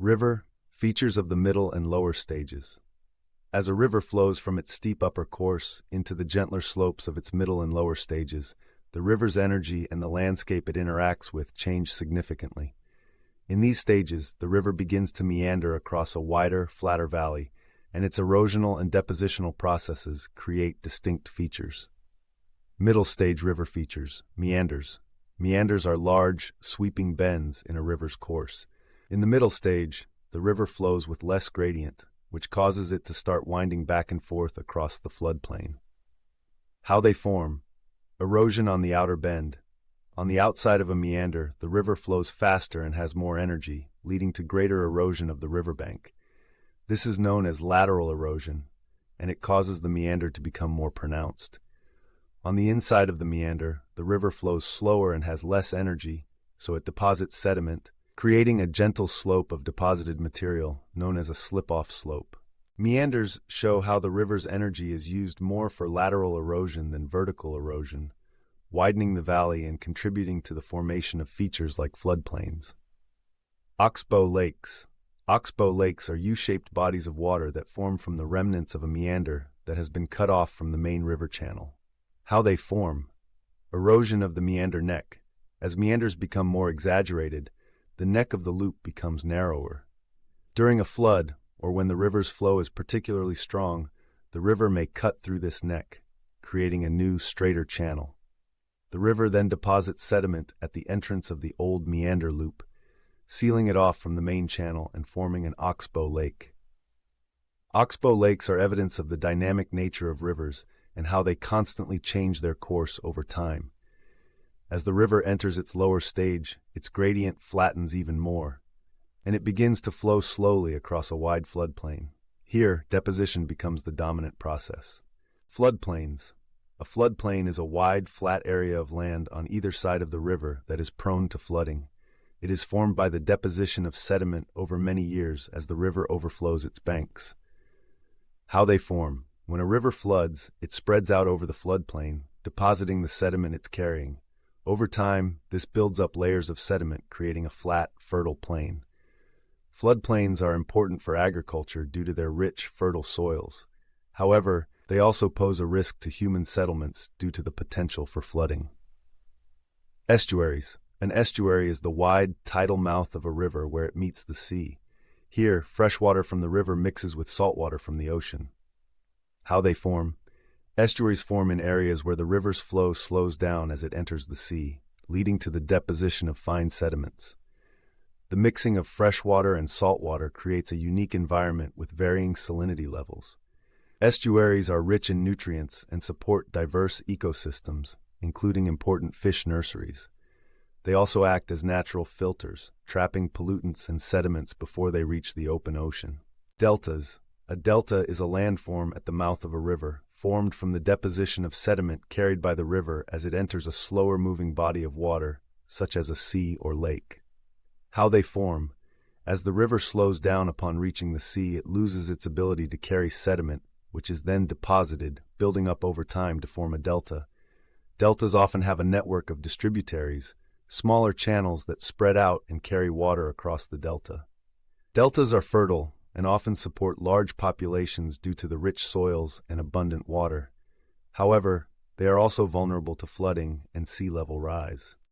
River, features of the middle and lower stages. As a river flows from its steep upper course into the gentler slopes of its middle and lower stages, the river's energy and the landscape it interacts with change significantly. In these stages, the river begins to meander across a wider, flatter valley, and its erosional and depositional processes create distinct features. Middle stage river features, meanders. Meanders are large, sweeping bends in a river's course. In the middle stage, the river flows with less gradient, which causes it to start winding back and forth across the floodplain. How they form. Erosion on the outer bend. On the outside of a meander, the river flows faster and has more energy, leading to greater erosion of the riverbank. This is known as lateral erosion, and it causes the meander to become more pronounced. On the inside of the meander, the river flows slower and has less energy, so it deposits sediment, creating a gentle slope of deposited material known as a slip-off slope. Meanders show how the river's energy is used more for lateral erosion than vertical erosion, widening the valley and contributing to the formation of features like floodplains. Oxbow lakes. Oxbow lakes are U-shaped bodies of water that form from the remnants of a meander that has been cut off from the main river channel. How they form. Erosion of the meander neck. As meanders become more exaggerated, the neck of the loop becomes narrower. During a flood, or when the river's flow is particularly strong, the river may cut through this neck, creating a new, straighter channel. The river then deposits sediment at the entrance of the old meander loop, sealing it off from the main channel and forming an oxbow lake. Oxbow lakes are evidence of the dynamic nature of rivers and how they constantly change their course over time. As the river enters its lower stage, its gradient flattens even more, and it begins to flow slowly across a wide floodplain. Here, deposition becomes the dominant process. Floodplains. A floodplain is a wide, flat area of land on either side of the river that is prone to flooding. It is formed by the deposition of sediment over many years as the river overflows its banks. How they form. When a river floods, it spreads out over the floodplain, depositing the sediment it's carrying. Over time, this builds up layers of sediment, creating a flat, fertile plain. Floodplains are important for agriculture due to their rich, fertile soils. However, they also pose a risk to human settlements due to the potential for flooding. Estuaries. An estuary is the wide, tidal mouth of a river where it meets the sea. Here, fresh water from the river mixes with salt water from the ocean. How they form. Estuaries form in areas where the river's flow slows down as it enters the sea, leading to the deposition of fine sediments. The mixing of fresh water and salt water creates a unique environment with varying salinity levels. Estuaries are rich in nutrients and support diverse ecosystems, including important fish nurseries. They also act as natural filters, trapping pollutants and sediments before they reach the open ocean. Deltas. A delta is a landform at the mouth of a river, formed from the deposition of sediment carried by the river as it enters a slower-moving body of water, such as a sea or lake. How they form. As the river slows down upon reaching the sea, it loses its ability to carry sediment, which is then deposited, building up over time to form a delta. Deltas often have a network of distributaries, smaller channels that spread out and carry water across the delta. Deltas are fertile and often support large populations due to the rich soils and abundant water. However, they are also vulnerable to flooding and sea level rise.